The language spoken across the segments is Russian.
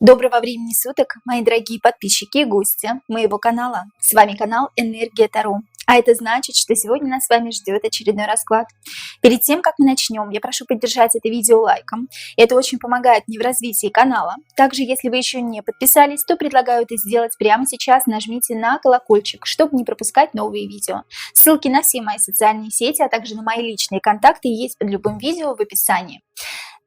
Доброго времени суток, мои дорогие подписчики и гости моего канала. С вами канал Энергия Таро. А это значит, что сегодня нас с вами ждет очередной расклад. Перед тем, как мы начнем, я прошу поддержать это видео лайком. Это очень помогает мне в развитии канала. Также, если вы еще не подписались, то предлагаю это сделать прямо сейчас. Нажмите на колокольчик, чтобы не пропускать новые видео. Ссылки на все мои социальные сети, а также на мои личные контакты есть под любым видео в описании.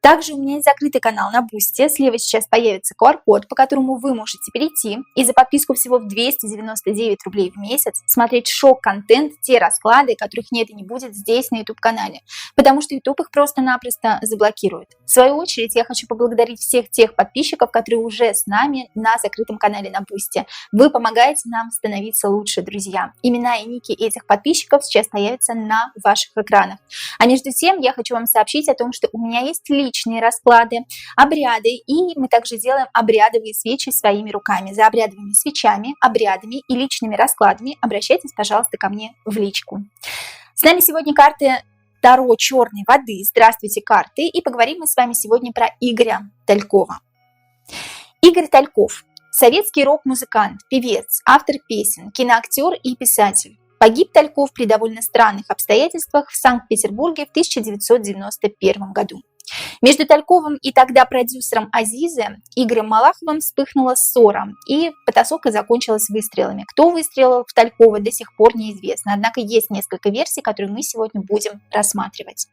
Также у меня есть закрытый канал на Бусти. Слева сейчас появится QR-код, по которому вы можете перейти и за подписку всего в 299 рублей в месяц смотреть шок-контент, те расклады, которых нет и не будет здесь на YouTube-канале, потому что YouTube их просто-напросто заблокирует. В свою очередь я хочу поблагодарить всех тех подписчиков, которые уже с нами на закрытом канале на Бусти. Вы помогаете нам становиться лучше, друзья. Имена и ники этих подписчиков сейчас появятся на ваших экранах. А между тем я хочу вам сообщить о том, что у меня есть личные расклады, обряды, и мы также делаем обрядовые свечи своими руками. За обрядовыми свечами, обрядами и личными раскладами обращайтесь, пожалуйста, ко мне в личку. С нами сегодня карты Таро черной воды. Здравствуйте, карты! И поговорим мы с вами сегодня про Игоря Талькова. Игорь Тальков – советский рок-музыкант, певец, автор песен, киноактер и писатель. Погиб Тальков при довольно странных обстоятельствах в Санкт-Петербурге в 1991 году. Между Тальковым и тогда продюсером Азизы Игорем Малаховым вспыхнула ссора, и потасовка закончилась выстрелами. Кто выстрелил в Талькова, до сих пор неизвестно. Однако есть несколько версий, которые мы сегодня будем рассматривать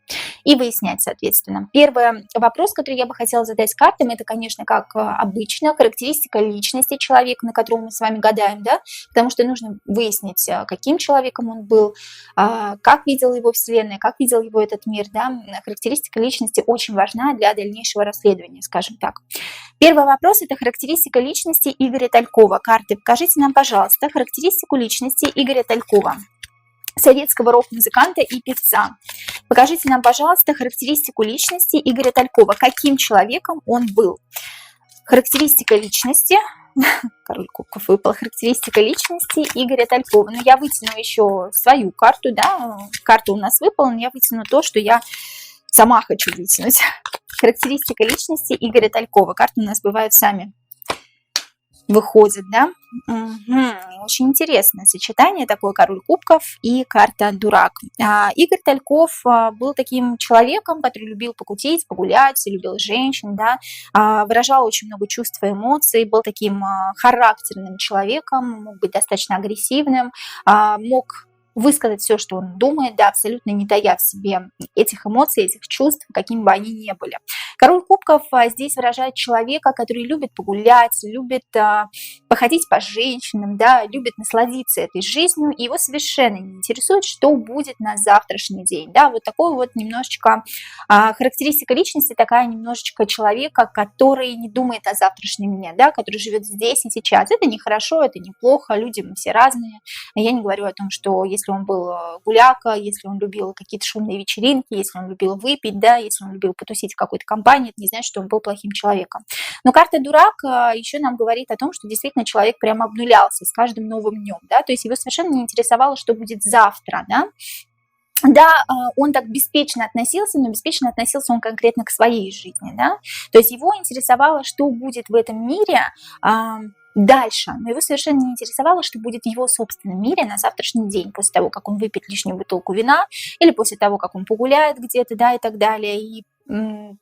и выяснять, соответственно. Первый вопрос, который я бы хотела задать картам, это, конечно, как обычно, характеристика личности человека, на которого мы с вами гадаем, да, потому что нужно выяснить, каким человеком он был, как видел его Вселенная, как видел его этот мир, да. Характеристика личности очень важна для дальнейшего расследования, скажем так. Первый вопрос – это характеристика личности Игоря Талькова. Карты, покажите нам, пожалуйста, характеристику личности Игоря Талькова, советского рок-музыканта и певца. Покажите нам, пожалуйста, характеристику личности Игоря Талькова. Каким человеком он был? Характеристика личности. Король кубков выпал. Характеристика личности Игоря Талькова. Но я вытяну еще свою карту, да. Карта у нас выпала, но я вытяну то, что я сама хочу вытянуть. Характеристика личности Игоря Талькова. Карты у нас бывают сами выходят, да? Очень интересное сочетание, такое король кубков и карта дурак. Игорь Тальков был таким человеком, который любил покутить, погулять, любил женщин, да? Выражал очень много чувств и эмоций, был таким характерным человеком, мог быть достаточно агрессивным, мог высказать все, что он думает, да, абсолютно не тая в себе этих эмоций, этих чувств, какими бы они ни были. Король кубков здесь выражает человека, который любит погулять, любит походить по женщинам, да, любит насладиться этой жизнью, и его совершенно не интересует, что будет на завтрашний день. Да, вот такой вот немножечко характеристика личности, такая немножечко человека, который не думает о завтрашнем дне, да, который живет здесь и сейчас. Это не хорошо, это не плохо, люди мы все разные. Я не говорю о том, что если он был гуляка, если он любил какие-то шумные вечеринки, если он любил выпить, да, если он любил потусить в какой-то компании, это не значит, что он был плохим человеком. Но карта дурак еще нам говорит о том, что действительно человек прямо обнулялся с каждым новым днем, да, то есть его совершенно не интересовало, что будет завтра, да. Да, он так беспечно относился, но беспечно относился он конкретно к своей жизни, да, то есть его интересовало, что будет в этом мире дальше, но его совершенно не интересовало, что будет в его собственном мире на завтрашний день, после того, как он выпьет лишнюю бутылку вина, или после того, как он погуляет где-то, да, и так далее, и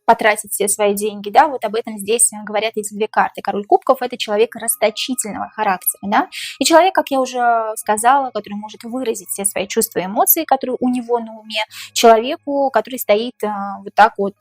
потратить все свои деньги, да, вот об этом здесь говорят эти две карты. Король кубков – это человек расточительного характера, да, и человек, как я уже сказала, который может выразить все свои чувства и эмоции, которые у него на уме, человеку, который стоит вот так вот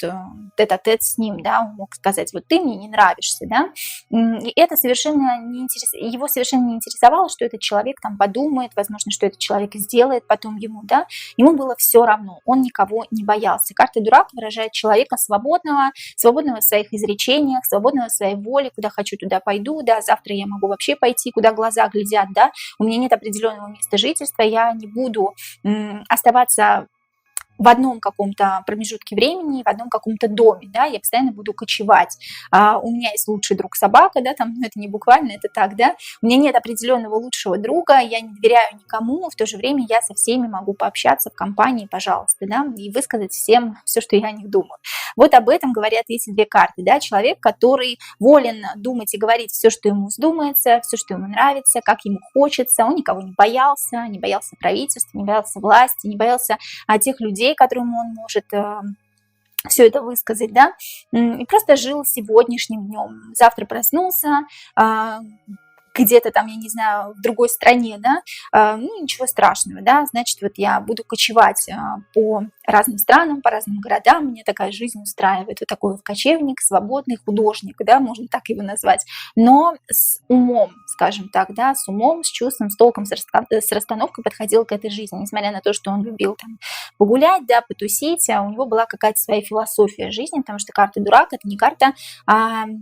тет-а-тет с ним, да, он мог сказать, вот ты мне не нравишься, да, и это совершенно его совершенно не интересовало, что этот человек там подумает, возможно, что этот человек сделает потом ему, да, ему было все равно, он никого не боялся. Карта дурак выражает человека свободного в своих изречениях, свободного в своей воле, куда хочу, туда пойду, да, завтра я могу вообще пойти, куда глаза глядят, да, у меня нет определенного места жительства, я не буду оставаться в одном каком-то промежутке времени, в одном каком-то доме, да, я постоянно буду кочевать. У меня есть лучший друг собака, да, там, ну, это не буквально, это так, да, у меня нет определенного лучшего друга, я не доверяю никому, в то же время я со всеми могу пообщаться в компании, пожалуйста, да, и высказать всем все, что я о них думаю. Вот об этом говорят эти две карты, да, человек, который волен думать и говорить все, что ему вздумается, все, что ему нравится, как ему хочется, он никого не боялся правительства, не боялся власти, не боялся тех людей, которым он может все это высказать, да, и просто жил сегодняшним днем. Завтра проснулся, где-то там, я не знаю, в другой стране, да, ну, ничего страшного, да, значит, вот я буду кочевать по разным странам, по разным городам, мне такая жизнь устраивает, вот такой вот кочевник, свободный художник, да, можно так его назвать, но с умом, скажем так, да, с умом, с чувством, с толком, с расстановкой подходил к этой жизни, несмотря на то, что он любил там погулять, да, потусить, у него была какая-то своя философия жизни, потому что карта дурак — это не карта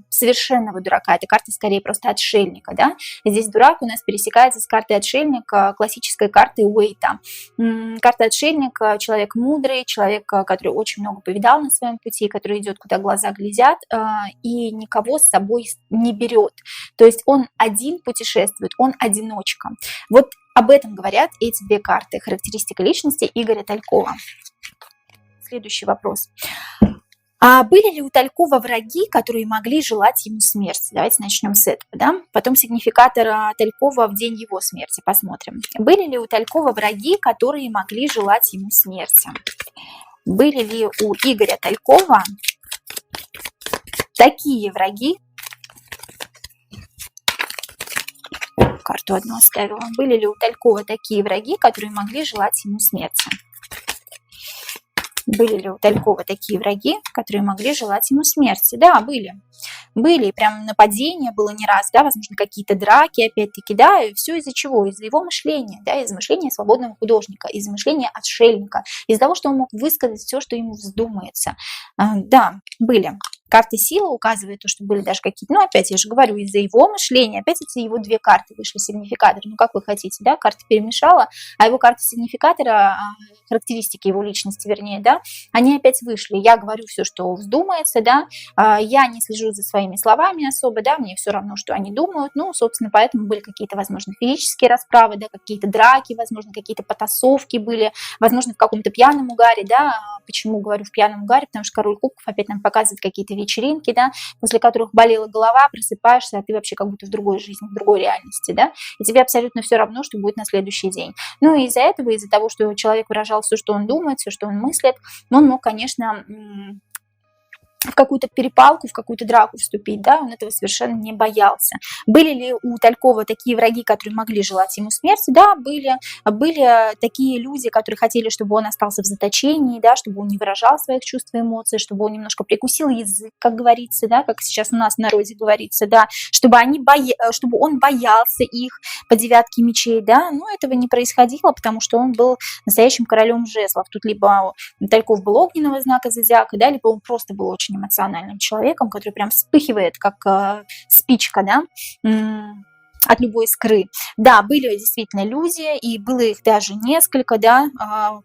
совершенного дурака, это карта скорее просто отшельника, да. Здесь дурак у нас пересекается с картой отшельника, классической картой Уэйта. Карта отшельника — человек мудрый, человек, который очень много повидал на своем пути, который идет, куда глаза глядят, и никого с собой не берет. То есть он один путешествует, он одиночка. Вот об этом говорят эти две карты. Характеристика личности Игоря Талькова. Следующий вопрос. А были ли у Талькова враги, которые могли желать ему смерти? Давайте начнем с этого, да? Потом сигнификатор Талькова в день его смерти посмотрим. Были ли у Талькова враги, которые могли желать ему смерти? Были ли у Игоря Талькова такие враги? Карту одну оставила. Были ли у Талькова такие враги, которые могли желать ему смерти? Были ли у Талькова такие враги, которые могли желать ему смерти? Да, были. Были, прям нападения было не раз, да, возможно, какие-то драки, опять-таки, да, и все из-за чего? Из-за его мышления, да, из-за мышления свободного художника, из-за мышления отшельника, из-за того, что он мог высказать все, что ему вздумается. Да, были. Карта силы указывает то, что были даже какие-то, ну, опять я же говорю, из-за его мышления, опять эти его две карты вышли, сигнификатор, ну, как вы хотите, да, карта перемешала, а его карта сигнификатора, характеристики его личности, вернее, да, они опять вышли. Я говорю все, что вздумается, да, я не слежу за своими словами особо, да, мне все равно, что они думают, ну, собственно, поэтому были какие-то, возможно, физические расправы, да, какие-то драки, возможно, какие-то потасовки были, возможно, в каком-то пьяном угаре, да, почему говорю в пьяном угаре, потому что король кубков опять нам показывает какие-то вечеринки, да, после которых болела голова, просыпаешься, а ты вообще как будто в другой жизни, в другой реальности, да, и тебе абсолютно все равно, что будет на следующий день. Ну и из-за этого, из-за того, что человек выражал все, что он думает, все, что он мыслит, он мог, конечно, в какую-то перепалку, в какую-то драку вступить, да, он этого совершенно не боялся. Были ли у Талькова такие враги, которые могли желать ему смерти? Да, были. Были такие люди, которые хотели, чтобы он остался в заточении, да, чтобы он не выражал своих чувств и эмоций, чтобы он немножко прикусил язык, как говорится, да, как сейчас у нас в народе говорится, да, чтобы он боялся их по девятке мечей, да, но этого не происходило, потому что он был настоящим королем жезлов. Тут либо Тальков был огненного знака зодиака, да, либо он просто был очень эмоциональным человеком, который прям вспыхивает, как спичка, да, от любой искры. Да, были действительно люди, и было их даже несколько, да.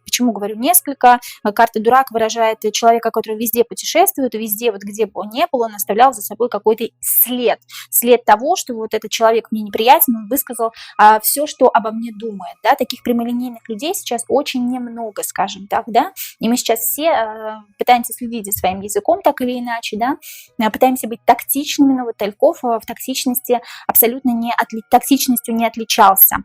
Почему говорю несколько? Карта дурак выражает человека, который везде путешествует, и везде, вот где бы он ни был, он оставлял за собой какой-то след. След того, что вот этот человек мне неприятен, он высказал все, что обо мне думает, да. Таких прямолинейных людей сейчас очень немного, скажем так, да. И мы сейчас все пытаемся следить за своим языком так или иначе, да. Пытаемся быть тактичными, но вот Тальков в токсичности абсолютно токсичностью не отличался,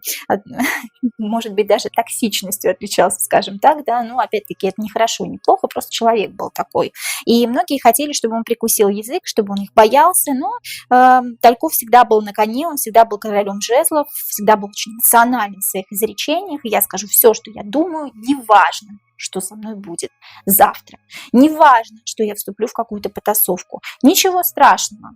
может быть, даже токсичностью отличался, скажем так, да, но опять-таки это не хорошо, не плохо, просто человек был такой. И многие хотели, чтобы он прикусил язык, чтобы он их боялся, но Тальков всегда был на коне, он всегда был королем жезлов, всегда был очень эмоциональным в своих изречениях, и я скажу все, что я думаю, неважно, что со мной будет завтра, неважно, что я вступлю в какую-то потасовку, ничего страшного.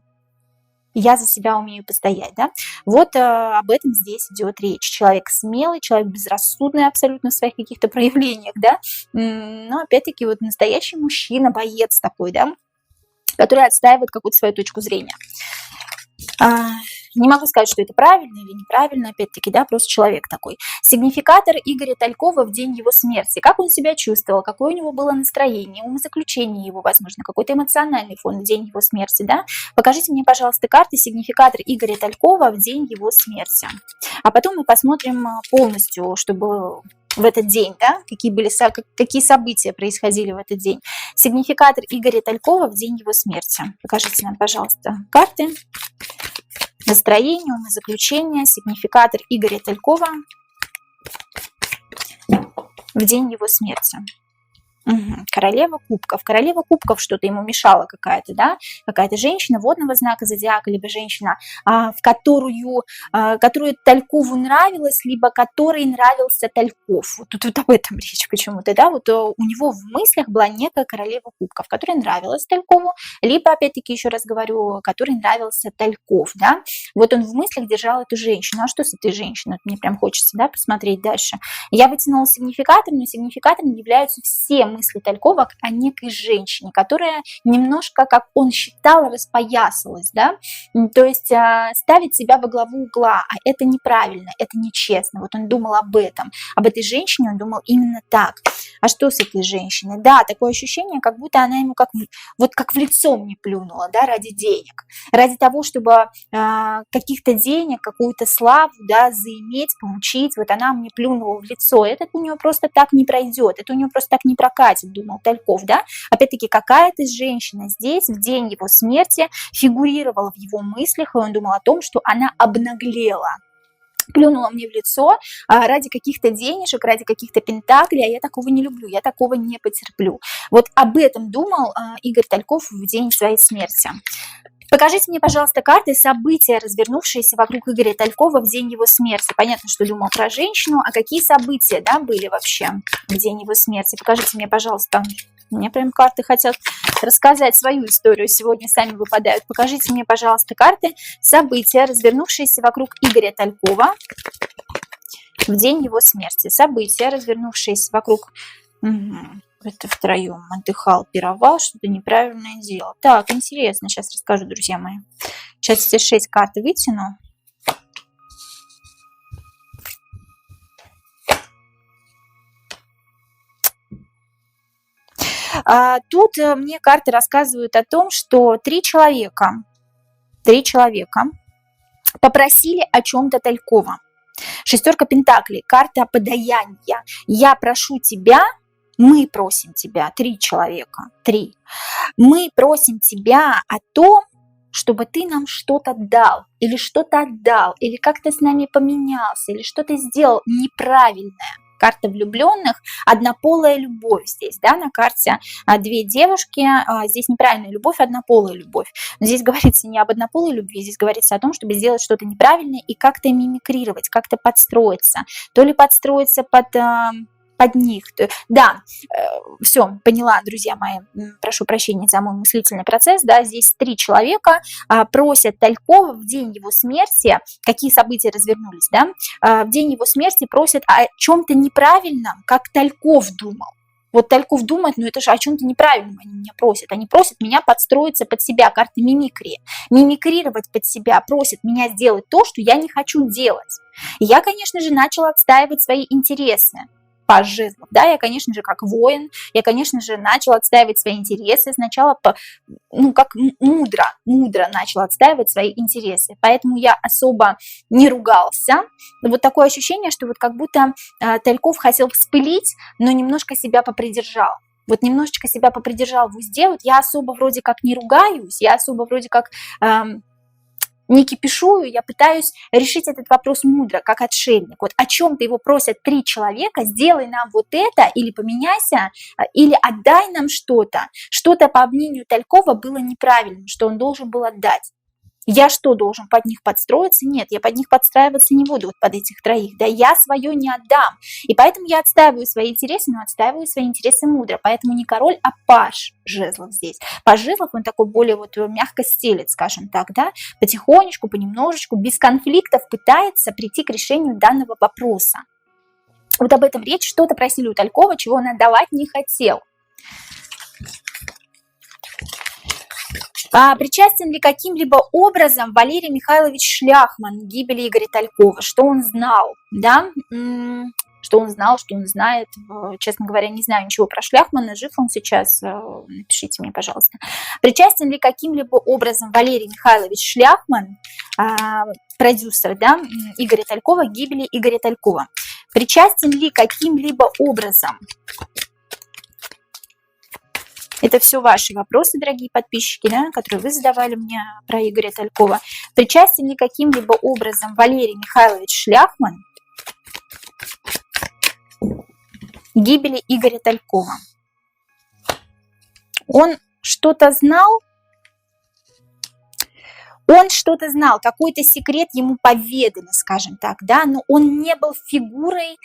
Я за себя умею постоять, да. Вот об этом здесь идет речь. Человек смелый, человек безрассудный абсолютно в своих каких-то проявлениях, да. Но опять-таки вот настоящий мужчина, боец такой, да, который отстаивает какую-то свою точку зрения. Не могу сказать, что это правильно или неправильно, опять-таки, да, просто человек такой. Сигнификатор Игоря Талькова в день его смерти. Как он себя чувствовал, какое у него было настроение, умозаключение его, возможно, какой-то эмоциональный фон в день его смерти, да. Покажите мне, пожалуйста, карты сигнификатор Игоря Талькова в день его смерти. А потом мы посмотрим полностью, что было в этот день, да, какие события происходили в этот день. Сигнификатор Игоря Талькова в день его смерти. Покажите нам, пожалуйста, карты. Настроение, умозаключение, сигнификатор Игоря Талькова в день его смерти. Королева кубков. Королева кубков что-то ему мешала какая-то, да? Какая-то женщина водного знака зодиака, либо женщина, которую Талькову нравилась, либо которой нравился Тальков. Вот тут вот об этом речь почему-то, да? Вот у него в мыслях была некая королева кубков, которая нравилась Талькову, либо, опять-таки, еще раз говорю, которой нравился Тальков, да? Вот он в мыслях держал эту женщину. А что с этой женщиной? Мне прям хочется, да, посмотреть дальше. Я вытянула сигнификатор, но сигнификатором являются все мысли Талькова о некой женщине, которая немножко, как он считал, распоясалась, да, то есть ставить себя во главу угла, а это неправильно, это нечестно. Вот он думал об этом, об этой женщине он думал именно так. А что с этой женщиной? Да, такое ощущение, как будто она ему как в лицо мне плюнула, да, ради денег, ради того, чтобы каких-то денег, какую-то славу, да, заиметь, получить, вот она мне плюнула в лицо. Это у нее просто так не пройдет, это у нее просто так не прокатит, думал Тальков, да. Опять-таки, какая-то женщина здесь в день его смерти фигурировала в его мыслях, и он думал о том, что она обнаглела. Плюнула мне в лицо ради каких-то денежек, ради каких-то пентаклей, а я такого не люблю, я такого не потерплю. Вот об этом думал Игорь Тальков в день своей смерти. Покажите мне, пожалуйста, карты события, развернувшиеся вокруг Игоря Талькова в день его смерти. Понятно, что думал про женщину, а какие события, да, были вообще в день его смерти? Покажите мне, пожалуйста. Мне прям карты хотят рассказать свою историю. Сегодня сами выпадают. Покажите мне, пожалуйста, карты события, развернувшиеся вокруг Игоря Талькова в день его смерти. События, развернувшиеся вокруг... Это втроем отдыхал, пировал, что-то неправильное делал. Так, интересно, сейчас расскажу, друзья мои. Сейчас все 6 карт вытяну. Тут мне карты рассказывают о том, что три человека попросили о чем-то Талькова. Шестерка пентаклей, карта подаяния. Я прошу тебя, мы просим тебя, 3 человека, 3. Мы просим тебя о том, чтобы ты нам что-то дал, или что-то отдал, или как-то с нами поменялся, или что-то сделал неправильное. Карта влюбленных, однополая любовь здесь, да, на карте 2 девушки, здесь неправильная любовь, однополая любовь. Но здесь говорится не об однополой любви, здесь говорится о том, чтобы сделать что-то неправильное и как-то мимикрировать, как-то подстроиться. То ли подстроиться под них. Да, все, поняла, друзья мои, прошу прощения за мой мыслительный процесс, да, здесь 3 человека просят Талькова в день его смерти, какие события развернулись, да, в день его смерти просят о чем-то неправильном, как Тальков думал. Вот Тальков думает, ну это же о чем-то неправильном они меня просят. Они просят меня подстроиться под себя, карты мимикрии. Мимикрировать под себя, просят меня сделать то, что я не хочу делать. И я, конечно же, начала отстаивать свои интересы. Паж жезлов, да, я, конечно же, как воин, я, конечно же, начала отстаивать свои интересы, сначала, как мудро начала отстаивать свои интересы, поэтому я особо не ругался. Вот такое ощущение, что вот как будто Тальков хотел вспылить, но немножко себя попридержал. Вот немножечко себя попридержал в узде, вот я особо вроде как не ругаюсь, я особо вроде как... не кипишую, я пытаюсь решить этот вопрос мудро, как отшельник. Вот о чем-то его просят 3 человека, сделай нам вот это, или поменяйся, или отдай нам что-то. Что-то, по мнению Талькова, было неправильным, что он должен был отдать. Я что, должен под них подстроиться? Нет, я под них подстраиваться не буду, вот под этих 3. Да, я свое не отдам. И поэтому я отстаиваю свои интересы, но отстаиваю свои интересы мудро. Поэтому не король, а паж жезлов здесь. Паж жезлов, он такой более вот мягко стелет, скажем так, да, потихонечку, понемножечку, без конфликтов пытается прийти к решению данного вопроса. Вот об этом речь. Что-то просили у Талькова, чего он отдавать не хотел. Причастен ли каким-либо образом Валерий Михайлович Шляхман к гибели Игоря Талькова? Что он знал, да? Что он знал, что он знает. Честно говоря, не знаю ничего про Шляхмана. Жив он сейчас? Напишите мне, пожалуйста. Причастен ли каким-либо образом Валерий Михайлович Шляхман, продюсер, да, Игоря Талькова, к гибели Игоря Талькова? Причастен ли каким-либо образом? Это все ваши вопросы, дорогие подписчики, да, которые вы задавали мне про Игоря Талькова. Причастен ли каким-либо образом Валерий Михайлович Шляхман к гибели Игоря Талькова? Он что-то знал? Он что-то знал, какой-то секрет ему поведали, скажем так, да, но он не был фигурой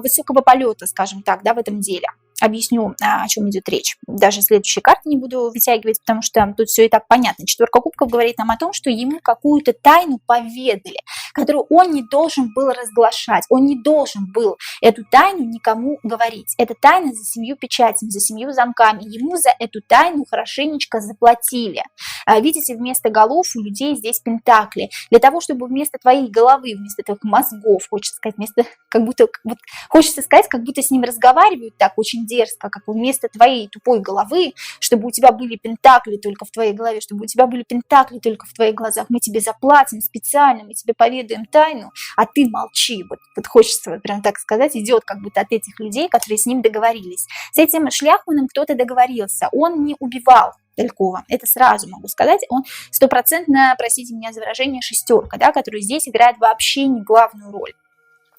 высокого полета, скажем так, да, в этом деле. Объясню, о чем идет речь. Даже следующие карты не буду вытягивать, потому что тут все и так понятно. Четверка кубков говорит нам о том, что ему какую-то тайну поведали, которую он не должен был разглашать. Он не должен был эту тайну никому говорить. Эта тайна за 7 печатями, за 7 замками. Ему за эту тайну хорошенечко заплатили. Видите, вместо голов у людей здесь пентакли. Для того, чтобы вместо твоей головы, вместо твоих мозгов, хочется сказать, вместо, как будто, вот, хочется сказать, как будто с ним разговаривают так очень дерзко, как вместо твоей тупой головы, чтобы у тебя были пентакли только в твоей голове, чтобы у тебя были пентакли только в твоих глазах. Мы тебе заплатим специально, мы тебе поведаем тайну, а ты молчи. Вот хочется прям так сказать, идет как будто от этих людей, которые с ним договорились. С этим Шляхманом кто-то договорился. Он не убивал Талькова. Это сразу могу сказать. Он стопроцентно, простите меня за выражение, шестерка, да, которая здесь играет вообще не главную роль.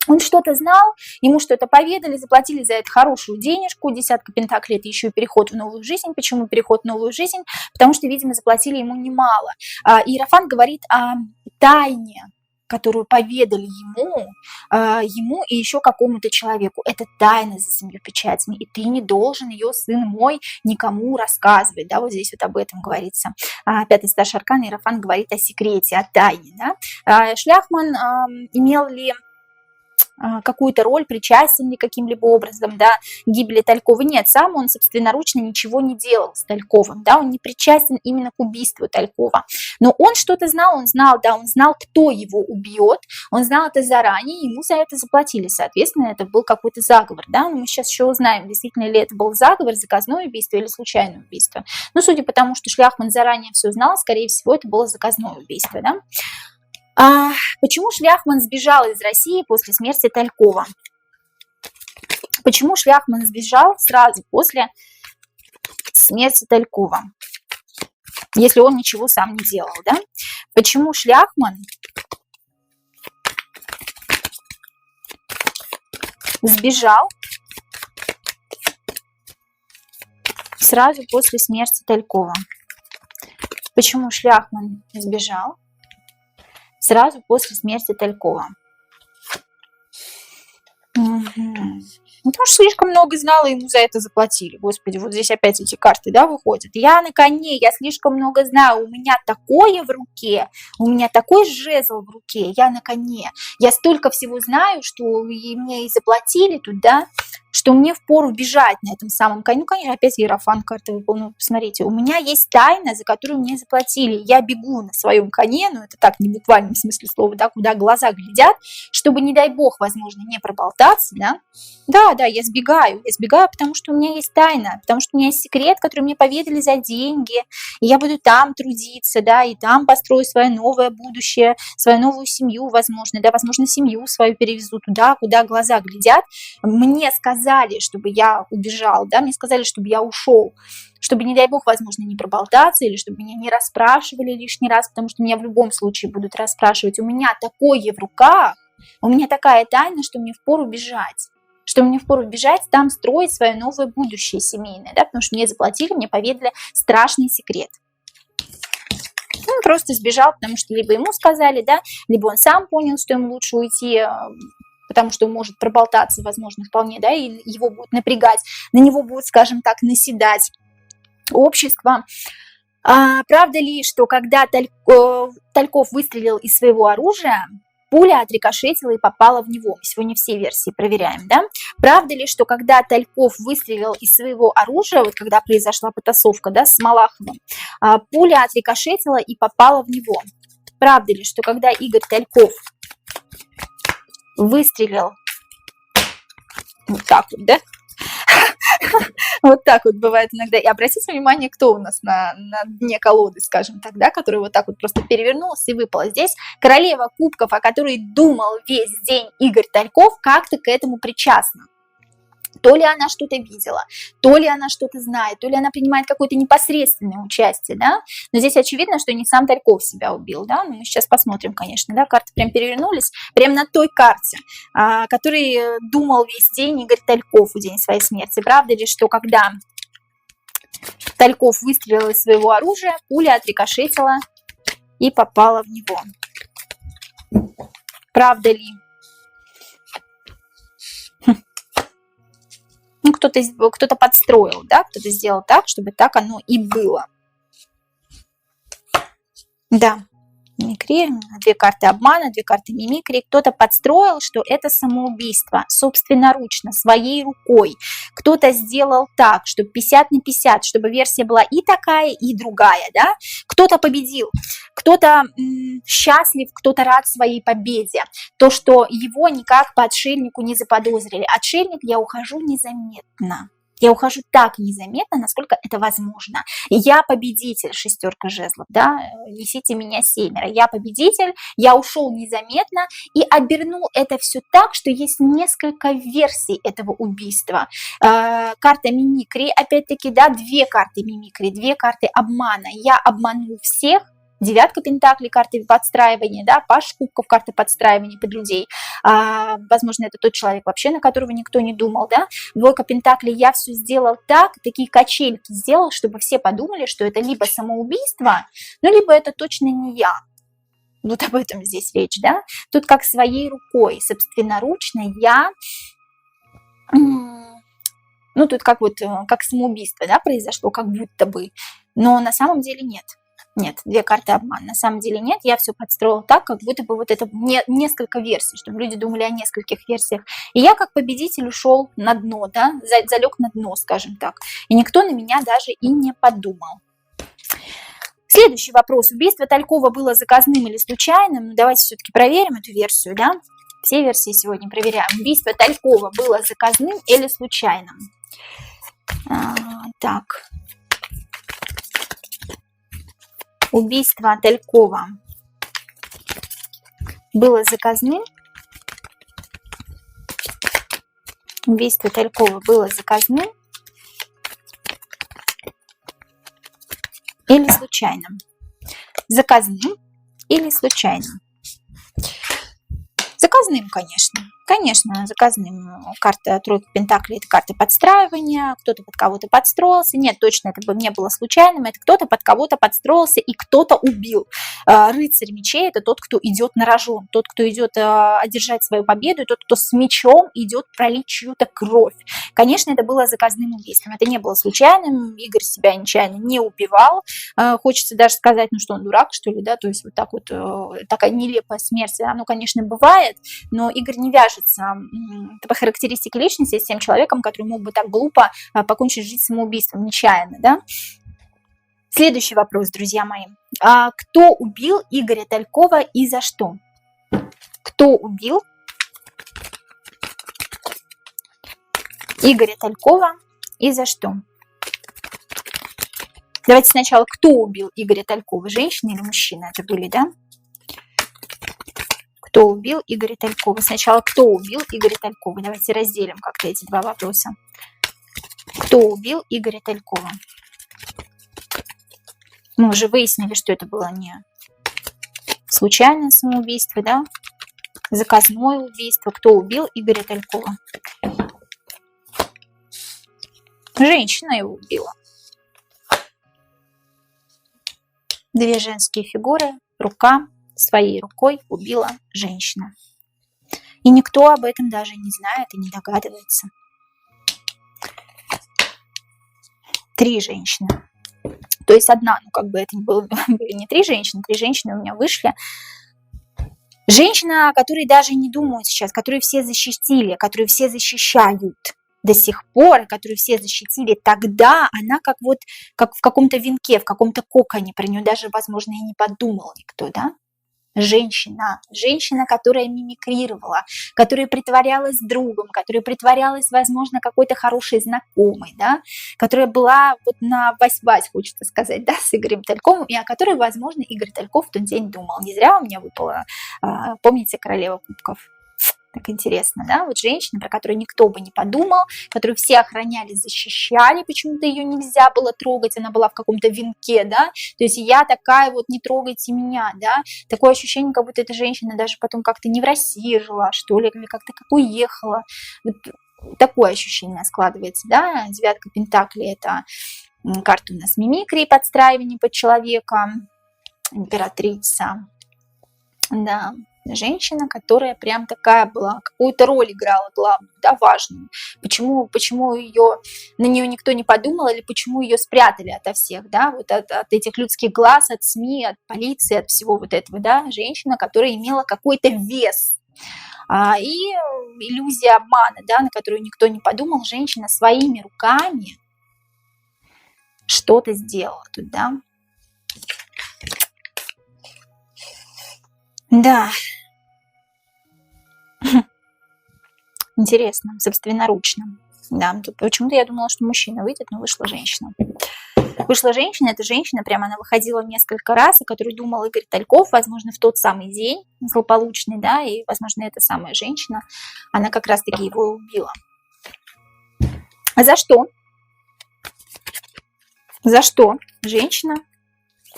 Он что-то знал, ему что-то поведали, заплатили за это хорошую денежку, 10 пентаклей – это еще и переход в новую жизнь. Почему переход в новую жизнь? Потому что, видимо, заплатили ему немало. Иерофант говорит о тайне, которую поведали ему и еще какому-то человеку. Это тайна за 7 печатями, и ты не должен ее, сын мой, никому рассказывать. Да, вот здесь вот об этом говорится. 5-й старший аркан, Иерофант говорит о секрете, о тайне. Да? Шляхман имел ли какую-то роль, причастен ли каким-либо образом, да, к гибели Талькова? Нет, сам он собственноручно ничего не делал с Тальковым, да, он не причастен именно к убийству Талькова, но он что-то знал, он знал, кто его убьет, он знал это заранее, ему за это заплатили, соответственно, это был какой-то заговор, да, но мы сейчас еще узнаем, действительно ли это был заговор, заказное убийство или случайное убийство. Но судя по тому, что Шляхман заранее все знал, скорее всего, это было заказное убийство, да. Почему Шляхман сбежал из России после смерти Талькова? Почему Шляхман сбежал сразу после смерти Талькова, если он ничего сам не делал, да? Почему Шляхман сбежал сразу после смерти Талькова? Почему Шляхман сбежал сразу после смерти Талькова? Ну, потому что слишком много знала, ему за это заплатили. Господи, вот здесь опять эти карты, да, выходят. Я на коне, я слишком много знаю, у меня такое в руке, у меня такой жезл в руке, я на коне. Я столько всего знаю, что и мне и заплатили туда, что мне впору бежать на этом самом коне. Ну, конечно, опять Иерофант карта выполнил. Посмотрите, у меня есть тайна, за которую мне заплатили. Я бегу на своем коне, ну, это так, не в буквальном смысле слова, да, куда глаза глядят, чтобы, не дай бог, возможно, не проболтаться, да. Да, я сбегаю, потому что у меня есть тайна, потому что у меня есть секрет, который мне поведали за деньги, и я буду там трудиться, да, и там построю свое новое будущее, свою новую семью, возможно, да, возможно, семью свою перевезу туда, куда глаза глядят. Мне сказали, чтобы я убежал, да, мне сказали, чтобы я ушел, чтобы, не дай бог, возможно, не проболтаться, или чтобы меня не расспрашивали лишний раз, потому что меня в любом случае будут расспрашивать. У меня такое в руках, у меня такая тайна, что мне впору бежать. Там строить свое новое будущее семейное, да, потому что мне заплатили, мне поведали страшный секрет. Он просто сбежал, потому что либо ему сказали, да, либо он сам понял, что ему лучше уйти, потому что он может проболтаться, возможно, вполне, да, и его будут напрягать, на него будут, скажем так, наседать общество. Правда ли, что когда Тальков выстрелил из своего оружия, Пуля отрикошетила и попала в него. Мы сегодня все версии проверяем, да? Правда ли, что когда Тальков выстрелил из своего оружия, вот когда произошла потасовка, да, с Малаховым, пуля отрикошетила и попала в него? Правда ли, что когда Игорь Тальков выстрелил вот так вот, да? Вот так вот бывает иногда. И обратите внимание, кто у нас на дне колоды, скажем так, да, который вот так вот просто перевернулся и выпала. Здесь королева кубков, о которой думал весь день Игорь Тальков, как-то к этому причастна. То ли она что-то видела, то ли она что-то знает, то ли она принимает какое-то непосредственное участие, да. Но здесь очевидно, что не сам Тальков себя убил, да. Но мы сейчас посмотрим, конечно, да. Карты прям перевернулись, прям на той карте, который думал весь день Игорь Тальков в день своей смерти. Правда ли, что когда Тальков выстрелил из своего оружия, пуля отрикошетила и попала в него? Правда ли? Ну, кто-то подстроил, да, кто-то сделал так, чтобы так оно и было. Да, мимикрия, 2 карты обмана, 2 карты мимикрии. Кто-то подстроил, что это самоубийство собственноручно, своей рукой. Кто-то сделал так, чтобы 50 на 50, чтобы версия была и такая, и другая, да. Кто-то победил, кто-то счастлив, кто-то рад своей победе. То, что его никак по отшельнику не заподозрили. Отшельник, я ухожу незаметно. Я ухожу так незаметно, насколько это возможно. Я победитель, 6 жезлов, да, несите меня 7. Я победитель, я ушел незаметно и обернул это все так, что есть несколько версий этого убийства. Карта мимикрии, опять-таки, да, 2 карты мимикрии, 2 карты обмана. Я обманул всех. 9 пентаклей, карты подстраивания, да, паш кубков, карта подстраивания под людей. Возможно, это тот человек вообще, на которого никто не думал, да. 2 пентаклей, я все сделал так, такие качельки сделал, чтобы все подумали, что это либо самоубийство, ну, либо это точно не я. Вот об этом здесь речь, да. Тут как своей рукой, собственноручно я... Ну, тут как вот, как самоубийство, да, произошло, как будто бы. Но на самом деле нет. Нет, 2 карты обмана. На самом деле нет, я все подстроила так, как будто бы вот это несколько версий, чтобы люди думали о нескольких версиях. И я как победитель ушел на дно, да, залег на дно, скажем так. И никто на меня даже и не подумал. Следующий вопрос. Убийство Талькова было заказным или случайным? Давайте все-таки проверим эту версию, да. Все версии сегодня проверяем. Убийство Талькова было заказным или случайным? Так. Убийство Талькова было заказным. Убийство Талькова было заказным или случайным? Заказным или случайным? Заказным, конечно. Конечно, заказным. Карта 3 пентаклей – это карта подстраивания, кто-то под кого-то подстроился. Нет, точно это бы не было случайным, это кто-то под кого-то подстроился и кто-то убил. Рыцарь мечей – это тот, кто идет на рожон, тот, кто идет одержать свою победу, и тот, кто с мечом идет пролить чью-то кровь. Конечно, это было заказным убийством, это не было случайным, Игорь себя нечаянно не убивал. Хочется даже сказать, ну что он дурак, что ли, да, то есть вот так вот такая нелепая смерть, оно, конечно, бывает, но Игорь не вяжется по характеристике личности с тем человеком, который мог бы так глупо покончить жизнь самоубийством нечаянно, да. Следующий вопрос, друзья мои. Кто убил Игоря Талькова и за что? Кто убил Игоря Талькова и за что? Давайте сначала, кто убил Игоря Талькова, женщина или мужчина это были, да? Кто убил Игоря Талькова? Сначала, кто убил Игоря Талькова? Давайте разделим как-то эти 2 вопроса. Кто убил Игоря Талькова? Мы уже выяснили, что это было не случайное самоубийство, да? Заказное убийство. Кто убил Игоря Талькова? Женщина его убила. 2 женские фигуры, рука. Своей рукой убила женщина. И никто об этом даже не знает и не догадывается. 3 женщины. То есть одна, ну как бы это были не 3 женщины у меня вышли. Женщина, о которой даже не думают сейчас, которую все защитили, которую все защищают до сих пор, которую все защитили тогда, она как вот как в каком-то венке, в каком-то коконе, про нее даже, возможно, и не подумал никто, да? Женщина, которая мимикрировала, которая притворялась другом, которая притворялась, возможно, какой-то хорошей знакомой, да, которая была вот на вась-вась, хочется сказать, да, с Игорем Тальковым, и о которой, возможно, Игорь Тальков в тот день думал. Не зря у меня выпала, помните, королева кубков? Так интересно, да? Вот женщина, про которую никто бы не подумал, которую все охраняли, защищали, почему-то ее нельзя было трогать, она была в каком-то венке, да? То есть я такая вот, не трогайте меня, да? Такое ощущение, как будто эта женщина даже потом как-то не в России жила, что ли, или как-то как уехала. Вот такое ощущение складывается, да? Девятка пентаклей – это карта у нас мимикрии, подстраивание под человека, императрица, да. Женщина, которая прям такая была, какую-то роль играла главную, да, важную. Почему на нее никто не подумал, или почему ее спрятали ото всех, да, вот от этих людских глаз, от СМИ, от полиции, от всего вот этого, да, женщина, которая имела какой-то вес. И иллюзия обмана, да, на которую никто не подумал, женщина своими руками что-то сделала тут, да. Да. Интересно, собственноручно. Да, почему-то я думала, что мужчина выйдет, но вышла женщина. Вышла женщина, эта женщина, прямо она выходила несколько раз, о которой думал Игорь Тальков, возможно, в тот самый день злополучный, да, и, возможно, эта самая женщина, она как раз-таки его убила. А за что? За что женщина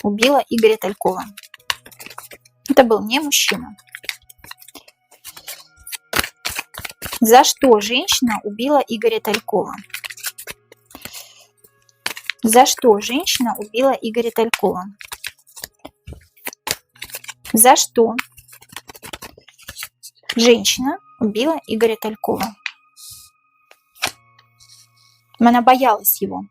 убила Игоря Талькова? Это был не мужчина. За что женщина убила Игоря Талькова? За что женщина убила Игоря Талькова? За что женщина убила Игоря Талькова? Она боялась его.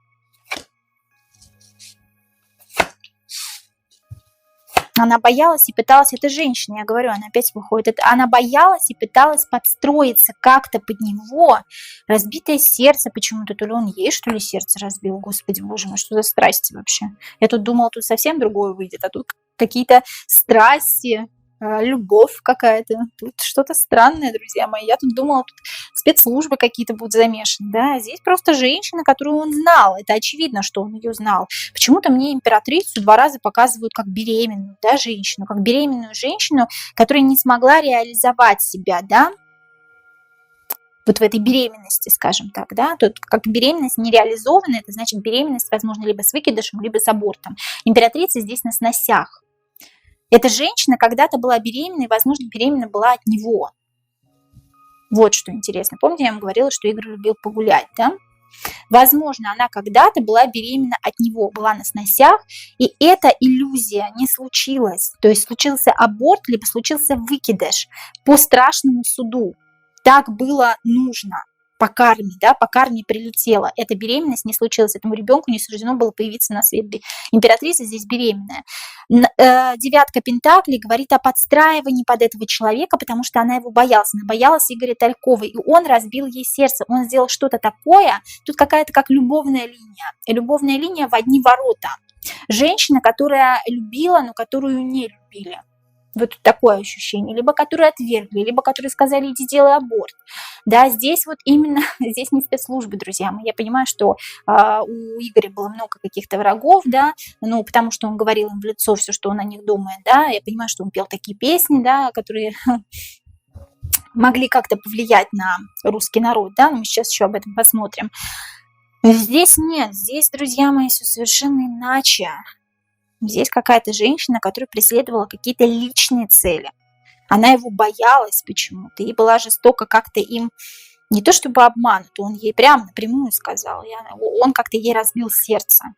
Она боялась и пыталась, это женщина, я говорю, она опять выходит, она боялась и пыталась подстроиться как-то под него, разбитое сердце почему-то, то ли он ей, что ли, сердце разбил, господи, боже мой, что за страсти вообще? Я тут думала, тут совсем другое выйдет, а тут какие-то страсти, любовь какая-то, тут что-то странное, друзья мои, я тут думала, тут спецслужбы какие-то будут замешаны, да, здесь просто женщина, которую он знал, это очевидно, что он ее знал. Почему-то мне императрицу 2 раза показывают как беременную, да, женщину, как беременную женщину, которая не смогла реализовать себя, да, вот в этой беременности, скажем так, да, тут как беременность нереализованная, это значит беременность, возможно, либо с выкидышем, либо с абортом. Императрица здесь на сносях. Эта женщина когда-то была беременной, возможно, беременна была от него. Вот что интересно. Помните, я вам говорила, что Игорь любил погулять, да? Возможно, она когда-то была беременна от него, была на сносях, и эта иллюзия не случилась. То есть случился аборт, либо случился выкидыш по страшному суду. Так было нужно. По карме, да, по карме прилетела. Эта беременность не случилась, этому ребенку не суждено было появиться на свет. Императрица здесь беременная. Девятка пентаклей говорит о подстраивании под этого человека, потому что она его боялась. Она боялась Игоря Талькова, и он разбил ей сердце. Он сделал что-то такое, тут какая-то как любовная линия. И любовная линия в одни ворота. Женщина, которая любила, но которую не любили. Вот такое ощущение. Либо которые отвергли, либо которые сказали, иди делай аборт. Да, здесь вот именно, здесь не спецслужбы, друзья мои. Я понимаю, что у Игоря было много каких-то врагов, да, ну, потому что он говорил им в лицо все, что он о них думает, да. Я понимаю, что он пел такие песни, да, которые могли как-то повлиять на русский народ, да, но мы сейчас еще об этом посмотрим. Здесь нет, здесь, друзья мои, все совершенно иначе. Здесь какая-то женщина, которая преследовала какие-то личные цели. Она его боялась почему-то и была жестоко как-то им, не то чтобы обманут, он ей прямо напрямую сказал. Он как-то ей разбил сердце.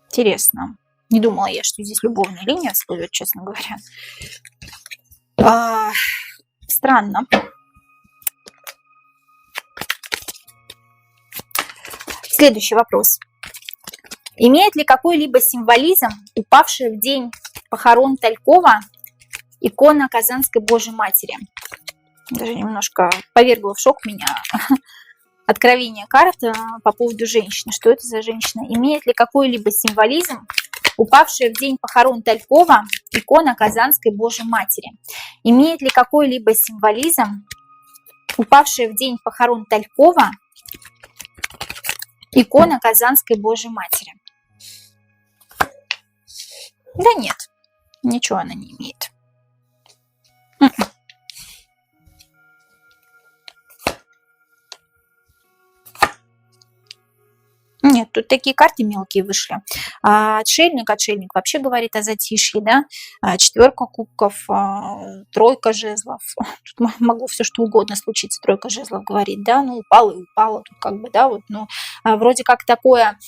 Интересно. Не думала я, что здесь любовная линия всплывет, честно говоря. Странно. Следующий вопрос. Имеет ли какой-либо символизм упавший в день похорон Талькова икона Казанской Божьей Матери. Даже немножко повергло в шок меня откровение карт по поводу женщины. Что это за женщина? Имеет ли какой-либо символизм упавшая в день похорон Талькова икона Казанской Божьей Матери? Имеет ли какой-либо символизм упавшая в день похорон Талькова икона Казанской Божьей Матери? Да нет, ничего она не имеет. Нет, тут такие карты мелкие вышли. Отшельник вообще говорит о затишье, да? Четверка кубков, тройка жезлов. Тут могу все что угодно случиться, тройка жезлов говорит, да? Ну, упала и упала, тут как бы, да, вот, ну, вроде как такое,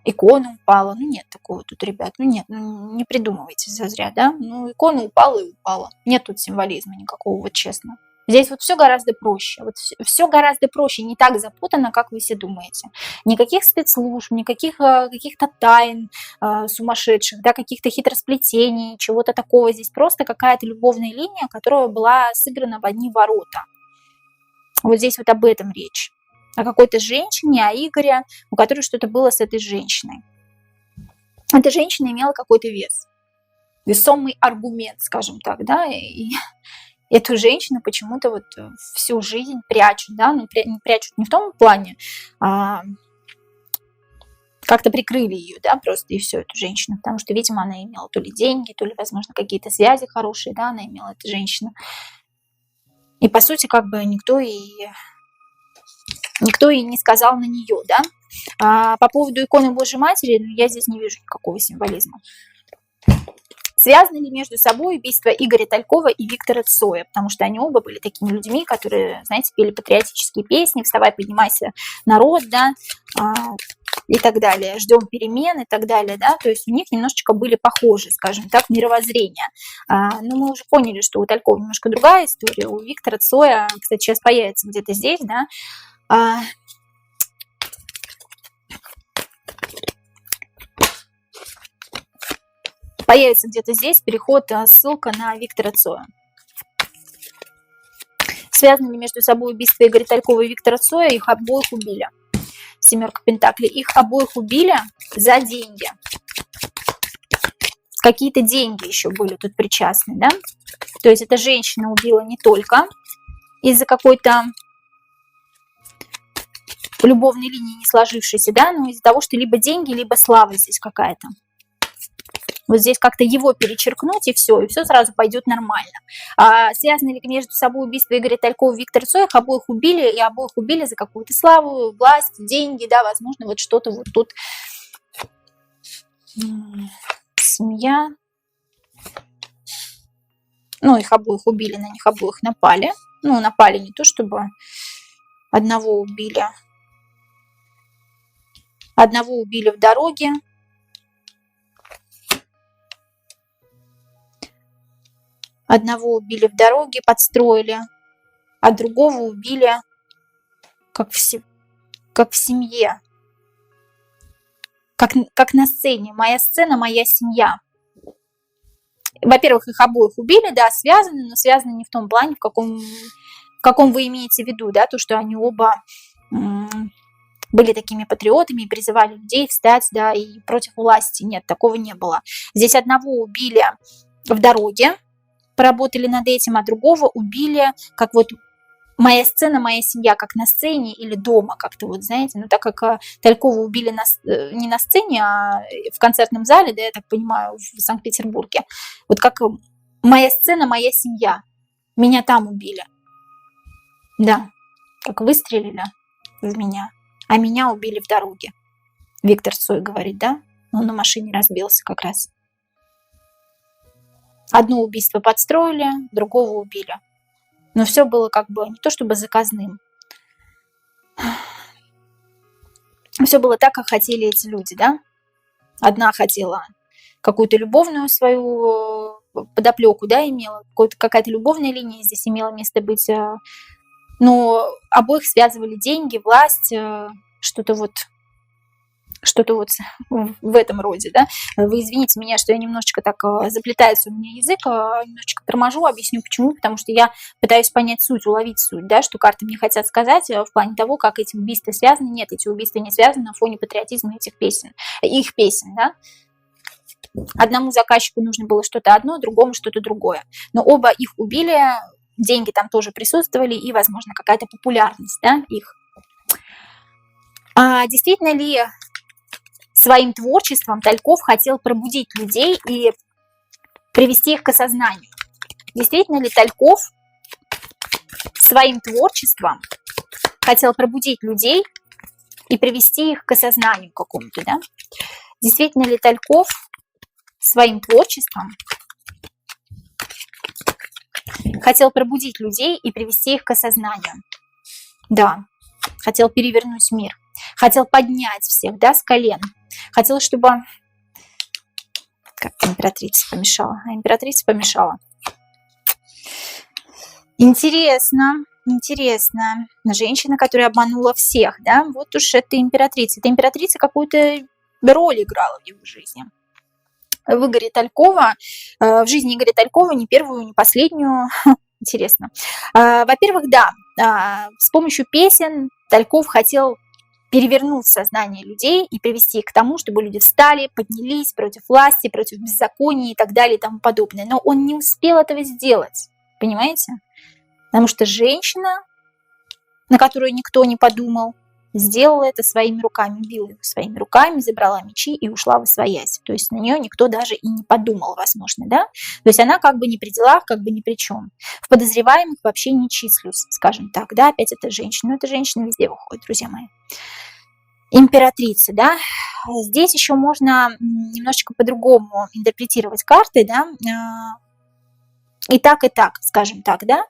икона упала, ну, нет такого тут, ребят, ну, нет, ну, не придумывайте зазря, да? Ну, икона упала и упала. Нет тут символизма никакого, вот честно. Здесь вот все гораздо проще. Вот все гораздо проще, не так запутано, как вы все думаете. Никаких спецслужб, никаких каких-то тайн сумасшедших, да, каких-то хитросплетений, чего-то такого. Здесь просто какая-то любовная линия, которая была сыграна в одни ворота. Вот здесь вот об этом речь. О какой-то женщине, о Игоре, у которой что-то было с этой женщиной. Эта женщина имела какой-то вес. Весомый аргумент, скажем так, да, и эту женщину почему-то вот всю жизнь прячут, да, ну, прячут не в том плане, как-то прикрыли ее, да, просто и все, эту женщину, потому что, видимо, она имела то ли деньги, то ли, возможно, какие-то связи хорошие, да, она имела, эта женщина. И, по сути, как бы никто и не сказал на нее, да. По поводу иконы Божьей Матери, ну, я здесь не вижу никакого символизма. Связаны ли между собой убийства Игоря Талькова и Виктора Цоя? Потому что они оба были такими людьми, которые, знаете, пели патриотические песни, «Вставай, поднимайся, народ», да, и так далее, «Ждем перемен» и так далее, да, то есть у них немножечко были похожи, скажем так, мировоззрения. Но мы уже поняли, что у Талькова немножко другая история, у Виктора Цоя, кстати, сейчас появится где-то здесь, да, появится где-то здесь переход, ссылка на Виктора Цоя. Связаны ли между собой убийства Игоря Талькова и Виктора Цоя? Их обоих убили. Семерка пентаклей. Их обоих убили за деньги. Какие-то деньги еще были тут причастны, да? То есть эта женщина убила не только из-за какой-то любовной линии не сложившейся, да, но из-за того, что либо деньги, либо слава здесь какая-то. Вот здесь как-то его перечеркнуть, и все сразу пойдет нормально. Связаны ли между собой убийства Игоря Талькова и Виктора Цоя? Их обоих убили, и обоих убили за какую-то славу, власть, деньги, да, возможно, вот что-то вот тут. Семья. Ну, их обоих убили, на них обоих напали. Ну, напали не то, чтобы одного убили. Одного убили в дороге. Одного убили в дороге, подстроили, а другого убили как в семье, как на сцене. Моя сцена, моя семья. Во-первых, их обоих убили, да, связаны, но связаны не в том плане, в каком вы имеете в виду, да, то, что они оба были такими патриотами и призывали людей встать, да, и против власти. Нет, такого не было. Здесь одного убили в дороге, поработали над этим, а другого убили, как вот моя сцена, моя семья, как на сцене или дома, как-то вот, знаете, ну, так как Талькова убили не на сцене, а в концертном зале, да, я так понимаю, в Санкт-Петербурге, вот как моя сцена, моя семья, меня там убили, да, как выстрелили в меня, а меня убили в дороге. Виктор Цой говорит, да, он на машине разбился как раз. Одно убийство подстроили, другого убили. Но все было как бы не то чтобы заказным. Все было так, как хотели эти люди, да? Одна хотела какую-то любовную свою подоплеку, да, имела. Какая-то любовная линия здесь имела место быть. Но обоих связывали деньги, власть, что-то вот Что-то вот в этом роде, да. Вы извините меня, что я немножечко так заплетается у меня язык, немножечко торможу, объясню почему, потому что я пытаюсь понять суть, уловить суть, да, что карты мне хотят сказать в плане того, как эти убийства связаны. Нет, эти убийства не связаны на фоне патриотизма этих песен, их песен, да. Одному заказчику нужно было что-то одно, другому что-то другое. Но оба их убили, деньги там тоже присутствовали и, возможно, какая-то популярность, да, их. Действительно ли своим творчеством Тальков хотел пробудить людей и привести их к осознанию? Действительно ли Тальков своим творчеством хотел пробудить людей и привести их к осознанию какому-то, да? Действительно ли Тальков своим творчеством хотел пробудить людей и привести их к осознанию? Да, хотел перевернуть мир, хотел поднять всех, да, с колен, хотел, чтобы... Как-то императрица помешала, императрица помешала. Интересно, интересно. Женщина, которая обманула всех, да, вот уж это императрица. Эта императрица какую-то роль играла в его жизни. В Игоре Талькова, в жизни Игоря Талькова не первую, не последнюю. Интересно. Во-первых, да, с помощью песен Тальков хотел перевернуть сознание людей и привести их к тому, чтобы люди встали, поднялись против власти, против беззакония и так далее и тому подобное. Но он не успел этого сделать, понимаете? Потому что женщина, на которую никто не подумал, сделала это своими руками, убила его своими руками, забрала мечи и ушла восвоясь. То есть на нее никто даже и не подумал, возможно, да? То есть она как бы не при делах, как бы ни при чем. В подозреваемых вообще не числюсь, скажем так, да? Опять это женщина. Но это женщина везде выходит, друзья мои. Императрица, да? Здесь еще можно немножечко по-другому интерпретировать карты, да? И так, скажем так, да.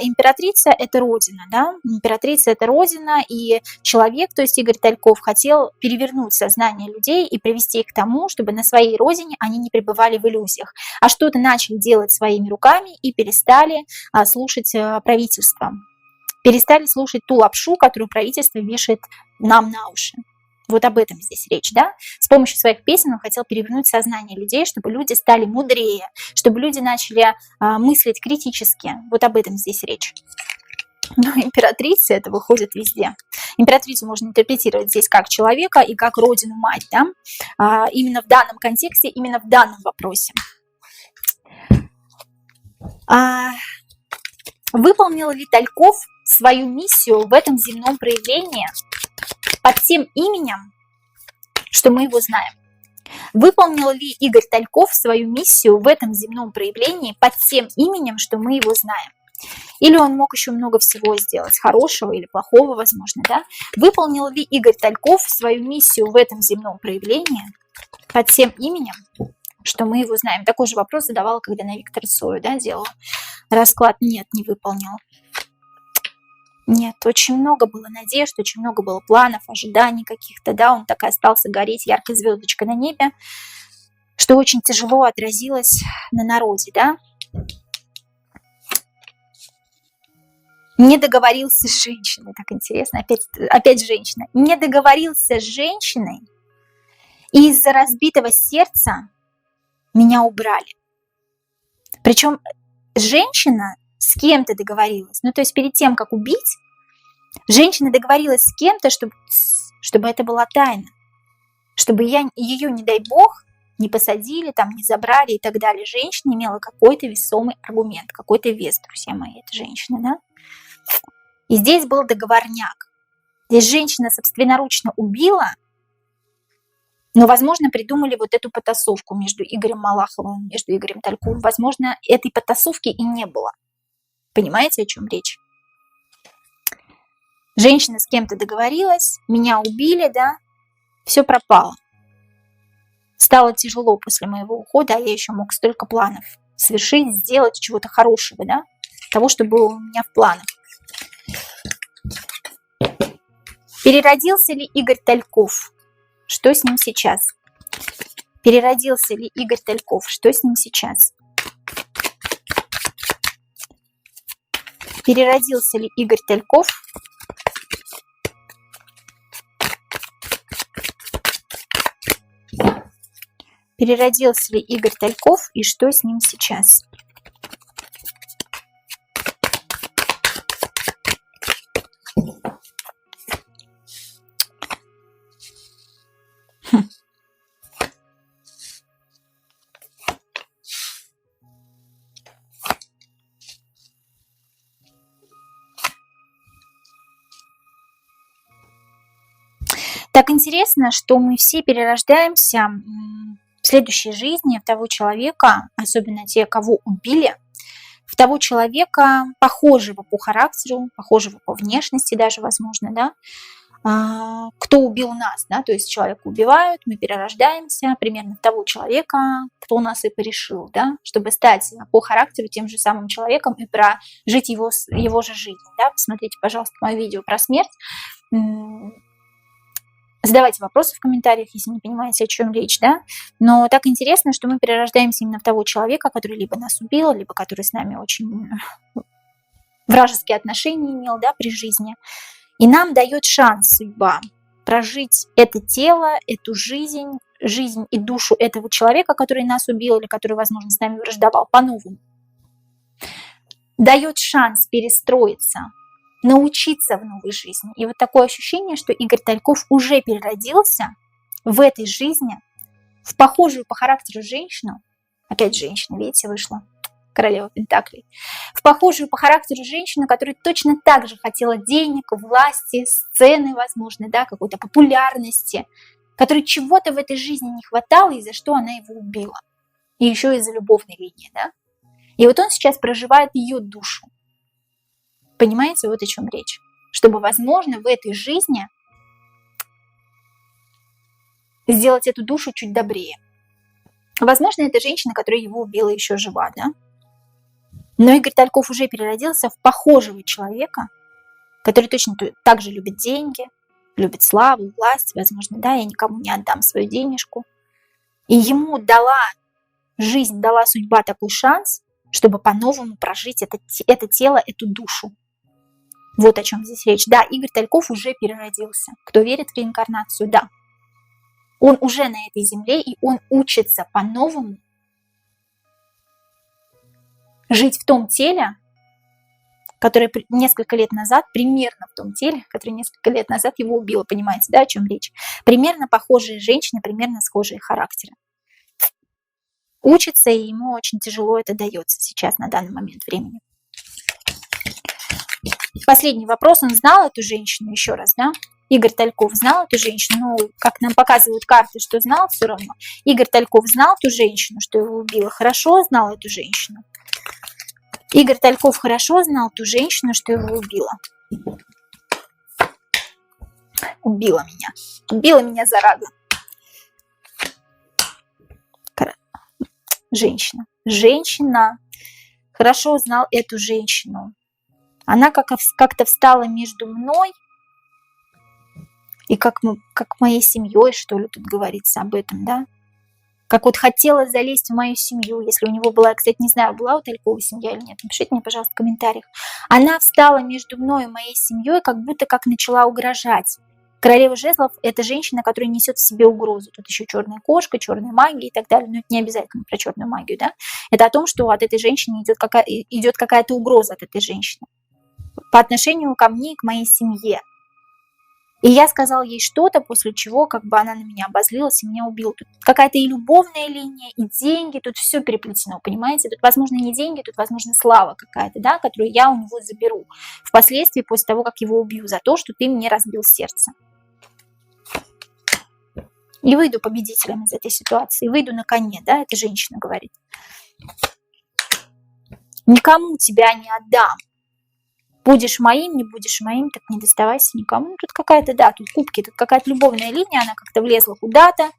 Императрица – это родина, да. Императрица – это родина, и человек, то есть Игорь Тальков, хотел перевернуть сознание людей и привести их к тому, чтобы на своей родине они не пребывали в иллюзиях, а что-то начали делать своими руками и перестали слушать правительство, перестали слушать ту лапшу, которую правительство вешает нам на уши. Вот об этом здесь речь, да? С помощью своих песен он хотел перевернуть сознание людей, чтобы люди стали мудрее, чтобы люди начали мыслить критически. Вот об этом здесь речь. Но императрица это выходит везде. Императрицу можно интерпретировать здесь как человека и как родину-мать, да? Именно в данном контексте, именно в данном вопросе. Выполнил ли Тальков свою миссию в этом земном проявлении под тем именем, что мы его знаем? Выполнил ли Игорь Тальков свою миссию в этом земном проявлении под тем именем, что мы его знаем? Или он мог еще много всего сделать, хорошего или плохого, возможно, да? Выполнил ли Игорь Тальков свою миссию в этом земном проявлении под тем именем, что мы его знаем? Такой же вопрос задавала, когда на Виктора Цоя, да, делала расклад. Нет, не выполнил. Нет, очень много было надежд, очень много было планов, ожиданий каких-то, да, он так и остался гореть яркой звездочкой на небе, что очень тяжело отразилось на народе, да. Не договорился с женщиной, так интересно, опять женщина, не договорился с женщиной, и из-за разбитого сердца меня убрали. Причем женщина с кем-то договорилась. Ну, то есть перед тем, как убить, женщина договорилась с кем-то, чтобы это была тайна. Чтобы ее, не дай бог, не посадили, там, не забрали и так далее. Женщина имела какой-то весомый аргумент, какой-то вес, друзья мои, это женщина, да? И здесь был договорняк. Здесь женщина собственноручно убила, но, возможно, придумали вот эту потасовку между Игорем Малаховым, между Игорем Тальковым. Возможно, этой потасовки и не было. Понимаете, о чем речь? Женщина с кем-то договорилась, меня убили, да, все пропало. Стало тяжело после моего ухода, а я еще мог столько планов совершить, сделать чего-то хорошего, да, того, что было у меня в планах. Переродился ли Игорь Тальков? Что с ним сейчас? Переродился ли Игорь Тальков? Что с ним сейчас? Переродился ли Игорь Тальков? переродился ли Игорь Тальков и что с ним сейчас? Так интересно, что мы все перерождаемся в следующей жизни в того человека, особенно те, кого убили, в того человека, похожего по характеру, похожего по внешности даже, возможно, да, кто убил нас, да, то есть человека убивают, мы перерождаемся примерно в того человека, кто нас и порешил, да, чтобы стать по характеру тем же самым человеком и прожить его же жизнь, да. Посмотрите, пожалуйста, мое видео про смерть. Задавайте вопросы в комментариях, если не понимаете, о чем речь, да. Но так интересно, что мы перерождаемся именно в того человека, который либо нас убил, либо который с нами очень вражеские отношения имел, да, при жизни. И нам дает шанс судьба прожить это тело, эту жизнь и душу этого человека, который нас убил или который, возможно, с нами враждовал, по-новому. Дает шанс перестроиться, научиться в новой жизни. И вот такое ощущение, что Игорь Тальков уже переродился в этой жизни в похожую по характеру женщину, опять женщина, видите, вышла, королева Пентаклей, в похожую по характеру женщину, которая точно так же хотела денег, власти, сцены, возможно, да, какой-то популярности, которой чего-то в этой жизни не хватало, и за что она его убила. И еще из-за любовной линии, да. И вот он сейчас проживает ее душу. Понимаете, вот о чем речь? Чтобы, возможно, в этой жизни сделать эту душу чуть добрее. Возможно, эта женщина, которая его убила, еще жива, да? Но Игорь Тальков уже переродился в похожего человека, который точно так же любит деньги, любит славу, власть, возможно, да, я никому не отдам свою денежку. И ему дала жизнь, дала судьба такой шанс, чтобы по-новому прожить это тело, эту душу. Вот о чем здесь речь. Да, Игорь Тальков уже переродился. Кто верит в реинкарнацию, да. Он уже на этой земле, и он учится по-новому жить в том теле, которое несколько лет назад, примерно в том теле, которое несколько лет назад его убило. Понимаете, да, о чем речь? Примерно похожие женщины, примерно схожие характеры. Учится, и ему очень тяжело это дается сейчас, на данный момент времени. Последний вопрос. Он знал эту женщину, еще раз, да? Игорь Тальков знал эту женщину, ну, как нам показывают карты, что знал, все равно. Игорь Тальков знал ту женщину, что его убила, хорошо знал эту женщину. Игорь Тальков хорошо знал ту женщину, что его убила. Убила меня, зараза. Женщина хорошо знал эту женщину. Она как-то встала между мной и как моей семьей, что ли, тут говорится об этом, да? Как вот хотела залезть в мою семью, если у него была, я, кстати, не знаю, была у Талькова семья или нет, напишите мне, пожалуйста, в комментариях. Она встала между мной и моей семьей, как будто как начала угрожать. Королева жезлов – это женщина, которая несет в себе угрозу. Тут еще черная кошка, черная магия и так далее. Но это не обязательно про черную магию, да? Это о том, что от этой женщины идет какая-то угроза от этой женщины по отношению ко мне и к моей семье. И я сказала ей что-то, после чего как бы она на меня обозлилась и меня убила. Тут какая-то и любовная линия, и деньги, тут все переплетено, понимаете? Тут, возможно, не деньги, тут, возможно, слава какая-то, да, которую я у него заберу впоследствии после того, как его убью за то, что ты мне разбил сердце. И выйду победителем из этой ситуации, выйду на коне, да, эта женщина говорит. Никому тебя не отдам. Будешь моим, не будешь моим, так не доставайся никому. Ну, тут какая-то, да, тут кубки, тут какая-то любовная линия, она как-то влезла куда-то,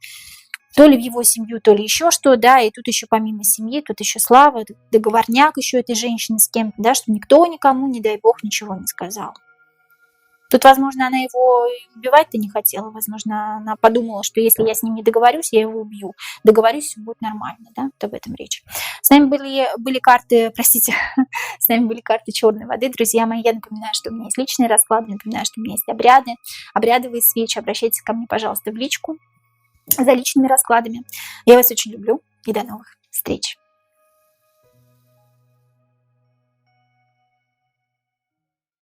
то ли в его семью, то ли еще что, да, и тут еще помимо семьи, тут еще слава, тут договорняк еще этой женщины с кем-то, да, что никто никому, не дай бог, ничего не сказал. Тут, возможно, она его убивать-то не хотела, возможно, она подумала, что если я с ним не договорюсь, я его убью. Договорюсь, все будет нормально, да, вот об этом речь. С нами были карты, простите, с нами были карты черной воды, друзья мои. Я напоминаю, что у меня есть личные расклады, напоминаю, что у меня есть обряды, обрядовые свечи. Обращайтесь ко мне, пожалуйста, в личку. за личными раскладами. Я вас очень люблю и до новых встреч!